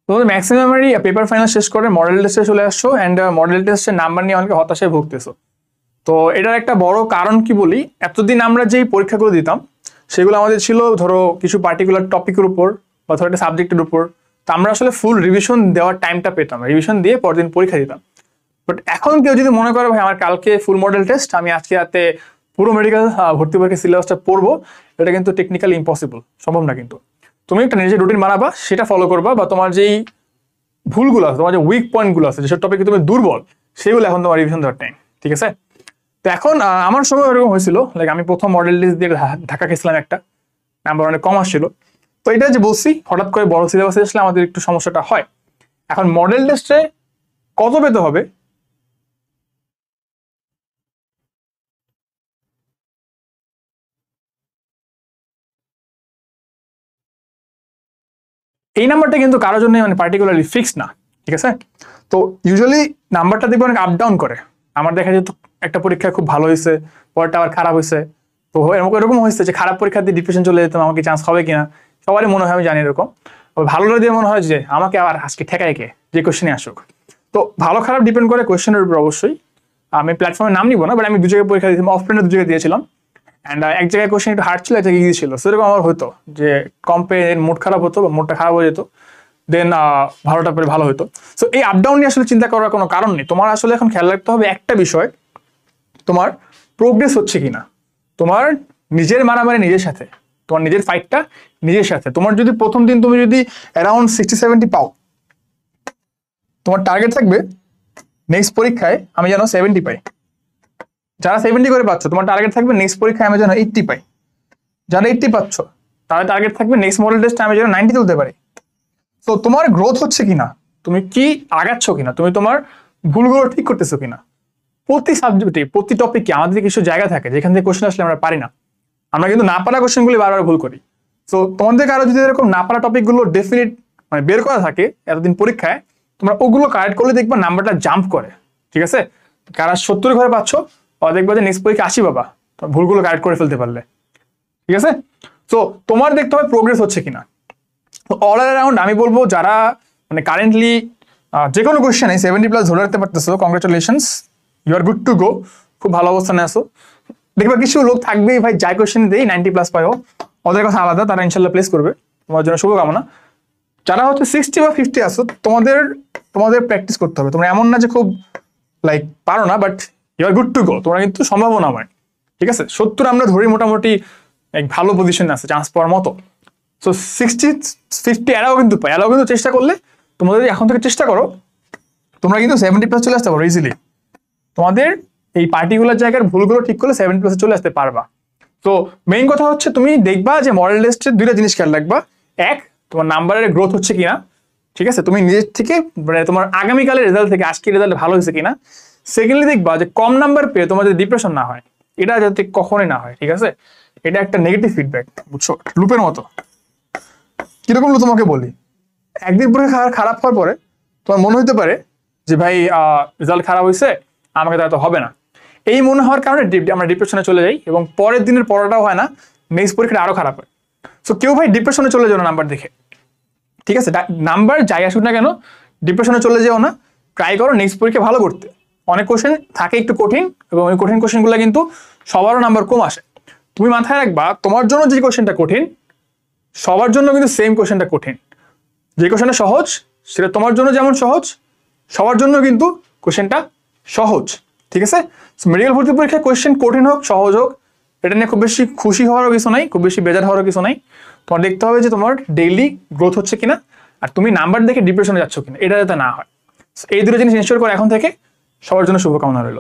তোমাদের ম্যাক্সিমামেরই paper final শেষ করে মডেল টেস্টে চলে আসছো, অ্যান্ড মডেল টেস্টের নাম্বার নিয়ে অনেকে হতাশায় ভুগতেছো। তো এটার একটা বড় কারণ কি বলি, এতদিন আমরা যেই পরীক্ষাগুলো দিতাম সেগুলো আমাদের ছিল ধরো কিছু পার্টিকুলার টপিকের উপর বা ধরো একটা সাবজেক্টের উপর। তো আমরা আসলে ফুল রিভিশন দেওয়ার টাইমটা পেতাম, রিভিশন দিয়ে পরদিন পরীক্ষা দিতাম। বাট এখন কেউ যদি মনে করে ভাই আমার কালকে ফুল মডেল টেস্ট, আমি আজকে রাতে পুরো মেডিকেল ভর্তি পরীক্ষার সিলেবাসটা পড়বো, এটা কিন্তু টেকনিক্যালি ইম্পসিবল, সম্ভব না। কিন্তু তুমি একটা নিজের রুটিন বানাবা, সেটা ফলো করবা, বা তোমার যেই ভুলগুলো আছে, তোমার যে উইক পয়েন্টগুলো আছে, যেসব টপিকে তুমি দুর্বল, সেগুলো এখন তোমার রিভিশন দেওয়ার টাইম, ঠিক আছে? তো এখন আমার সময় এরকম হয়েছিল, লাইক আমি প্রথম মডেল টেস্ট দিয়ে ঢাকা গেছিলাম, একটা নাম্বার অনেক কম আসছিল। তো এটা যে বলছি, হঠাৎ করে বড় সিলেবাসে আসলে আমাদের একটু সমস্যাটা হয়। এখন মডেল টেস্টে কত পেতে হবে এই নাম্বারটা কিন্তু কারোর জন্য মানে পার্টিকুলারলি ফিক্স না, ঠিক আছে? তো ইউজুয়ালি নাম্বারটা দেখবে অনেক আপ ডাউন করে। আমার দেখা যেত একটা পরীক্ষায় খুব ভালো হয়েছে, পরটা আবার খারাপ হয়েছে। তো এরকম হয়েছে যে খারাপ পরীক্ষা দিয়ে ডিপ্রেশন চলে যেতাম, আমাকে চান্স হবে কিনা, সবারই মনে হয়, আমি জানি এরকম। ভালো দিয়ে মনে হয় যে আমাকে আবার আজকে ঠেকায় কে, যে কোশ্চেনে আসুক। তো ভালো খারাপ ডিপেন্ড করে কোশ্চেনের উপর অবশ্যই। আমি প্ল্যাটফর্মের নাম নিব না, বাট আমি দু জায়গায় পরীক্ষা দিয়েছিলাম, অফলাইনে দু জায়গায় দিয়েছিলাম। অ্যান্ড এক জায়গায় কোশ্চেন একটু হার্ড ছিল, এক জায়গায় ইজি ছিল। সেরকম আমার হতো যে কম্পে মুড খারাপ হতো বা মুডটা খারাপ হয়ে যেত, দেন ভালোটা পরে ভালো হতো। সো এই আপ ডাউন নিয়ে আসলে চিন্তা করার কোনো কারণ নেই। তোমার আসলে এখন খেয়াল রাখতে হবে একটা বিষয়, তোমার প্রোগ্রেস হচ্ছে কিনা, তোমার নিজের মারামারি নিজের সাথে, তোমার নিজের ফাইটটা নিজের সাথে। তোমার যদি প্রথম দিন তুমি যদি অ্যারাউন্ড 60-70 পাও, তোমার টার্গেট থাকবে নেক্সট পরীক্ষায় আমি যেন 70 পাই। যারা 70 করে পাচ্ছ, তোমার টার্গেট থাকবে নেক্সট পরীক্ষায় আমি যেন 80 পাই। যারা 80 পাচ্ছ, তাহলে টার্গেট থাকবে নেক্সট মডেল টেস্টে আমি যেন 90 তুলতে পারি। তো তোমার গ্রোথ হচ্ছে কিনা, তুমি কি আগাচ্ছ কিনা, তুমি তোমার ভুলগুলো ঠিক করতেছো কিনা। প্রতি সাবজেক্টে, প্রতি টপিকে আমাদের কিছু জায়গা থাকে যেখান থেকে কোশ্চেন আসলে আমরা পারি না। আমরা কিন্তু না পারা কোশ্চেনগুলি বারবার ভুল করি। তো তোমাদের কারো যদি এরকম না পারা টপিকগুলো ডেফিনিট মানে বের করা থাকে এতদিন পরীক্ষায়, তোমরা ওগুলো কারেক্ট করলে দেখবা নাম্বারটা জাম্প করে, ঠিক আছে? কারা 70 ঘরে পাচ্ছ, দেখবা যে নেক্সট পরীক্ষা 80 বাবা, তোমার ভুলগুলো কারেক্ট করে ফেলতে পারলে, ঠিক আছে? তো তোমার দেখতে হবে প্রোগ্রেস হচ্ছে কিনা। তো অল অ্যারাউন্ড আমি বলবো যারা মানে কারেন্টলি যে কোনো কোয়েশ্চেনে 70+ ধরে রাখতে পারতেছো, congratulations, you are good to go, খুব ভালো অবস্থানে আসো। দেখবা কিছু লোক থাকবেই ভাই, যাই কোয়েশ্চেন দেই 90+ পাইও, ওদের কথা আলাদা, তারা ইনশাল্লাহ প্লেস করবে, তোমার জন্য শুভকামনা। যারা হচ্ছে 60 বা 50 আসো, তোমাদের প্র্যাকটিস করতে হবে। তোমরা এমন না যে খুব লাইক পারো না, but you are good to go, তোমরা কিন্তু সম্ভাবনা হয়, ঠিক আছে? 70 আমরা ধরি মোটামুটি এক ভালো পজিশনে আছে চান্স পাওয়ার মতো। সো 60-50 এরাও কিন্তু পায়, এরাও কিন্তু চেষ্টা করলে, তোমাদের এখন থেকে চেষ্টা করো, তোমরা কিন্তু 70+ চলে আসতে পারো ইজিলি। তোমাদের এই পার্টিকুলার জায়গার ভুলগুলো ঠিক করলে 70+ চলে আসতে পারবা। তো মেইন কথা হচ্ছে তুমি দেখবা যে মডেল টেস্টের দুইটা জিনিস খেয়াল রাখবা। এক, তোমার নাম্বারের গ্রোথ হচ্ছে কিনা, ঠিক আছে? তুমি নিজের থেকে মানে তোমার আগামীকালের রেজাল্ট থেকে আজকের রেজাল্ট ভালো হয়েছে কিনা। সেকেন্ডলি দেখবা যে কম নাম্বার পেয়ে তোমার যদি ডিপ্রেশন না হয়, এটা যাতে কখনোই না হয়, ঠিক আছে? এটা একটা নেগেটিভ ফিডব্যাক, বুঝছো, লুপের মতো। কিরকম তোমাকে বলি, একদিন পরে খারাপ হওয়ার পরে তোমার মনে হতে পারে যে ভাই রেজাল্ট খারাপ হয়েছে, আমাকে তারা তো হবে না। এই মনে হওয়ার কারণে আমরা ডিপ্রেশনে চলে যাই, এবং পরের দিনের পড়াটাও হয় না, নেক্সট পরীক্ষাটা আরো খারাপ হয়। সো কেউ ভাই ডিপ্রেশনে চলে যাও না নাম্বার দেখে, ঠিক আছে? নাম্বার যাই আসুক না কেন, ডিপ্রেশনে চলে যেও না, ট্রাই করো নেক্সট পরীক্ষা ভালো করতে। অনেক কোশ্চেন থাকে একটু কঠিন, এবং ওই কঠিন কোশ্চেনগুলো কিন্তু সবারও নাম্বার কম আসে। তুমি মাথায় রাখবা, তোমার জন্য যে কোশ্চেনটা কঠিন, সবার জন্য কিন্তু সেম কোশ্চেনটা কঠিন। যে কোশ্চেনটা সহজ, সেটা তোমার জন্য যেমন সহজ, সবার জন্য কিন্তু কোশ্চেনটা সহজ, ঠিক আছে? মেডিকেল ভর্তি পরীক্ষায় কোশ্চেন কঠিন হোক সহজ হোক, এটা নিয়ে খুব বেশি খুশি হওয়ারও কিছু নাই, খুব বেশি বেজার হওয়ারও কিছু নাই। তোমার দেখতে হবে যে তোমার ডেইলি গ্রোথ হচ্ছে কিনা, আর তুমি নাম্বার দেখে ডিপ্রেশনে যাচ্ছ কিনা, এটা যাতে না হয়। এই দুটো জিনিস নিশ্চয় করে এখন থেকে। সবার জন্য শুভকামনা রইল।